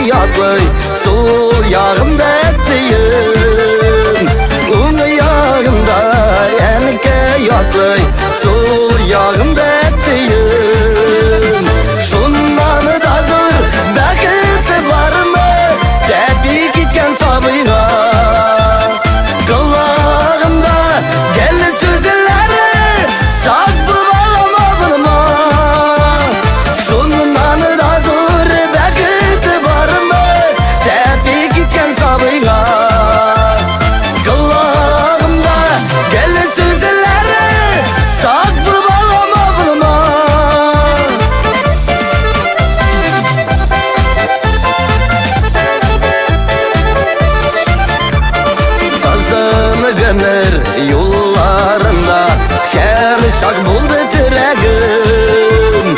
yatlı sol yağımda ettiğim Onu yağımda enike yatlı sol yağımda ettiğim Şundan da zor vakit var mı tepki gitken sabıya Kılağımda gel sözleri saklı bağlama bulma Şundan da zor vakit var mı tepki gitken sabıya Kılağımda gel sözleri saklı bağlama bulma Kazanıgınır yollarında kerşak buldu direğim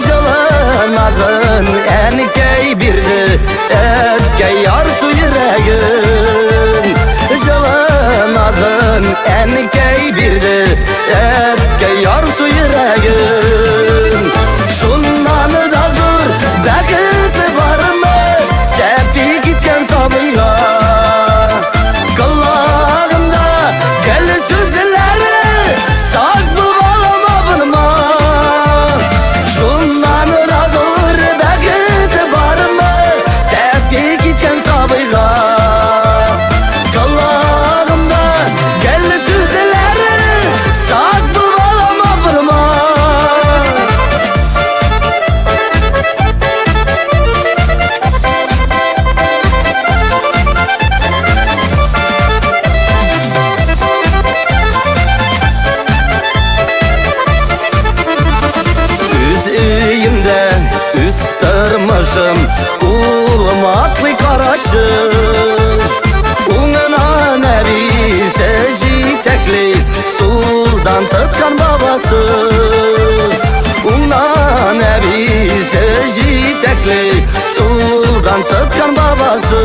Jalan azın enikey birdi etkey yar su yüreğim Jalan azın enikey birdi etkey yar su yüreğim Şundan da zor vakit var mı tepi gitken sabıya Kılağımda gel sözleri saklı bağlama bulma Şundan da zor vakit var mı tepi gitken sabıya Kılağımda gel sözleri saklı bağlama bulma Üzüyümde üstürmüşüm ulmatlı karaşım Ununa nebise jitekli suldan tıtkan babası Ununa nebise jitekli suldan tıtkan babası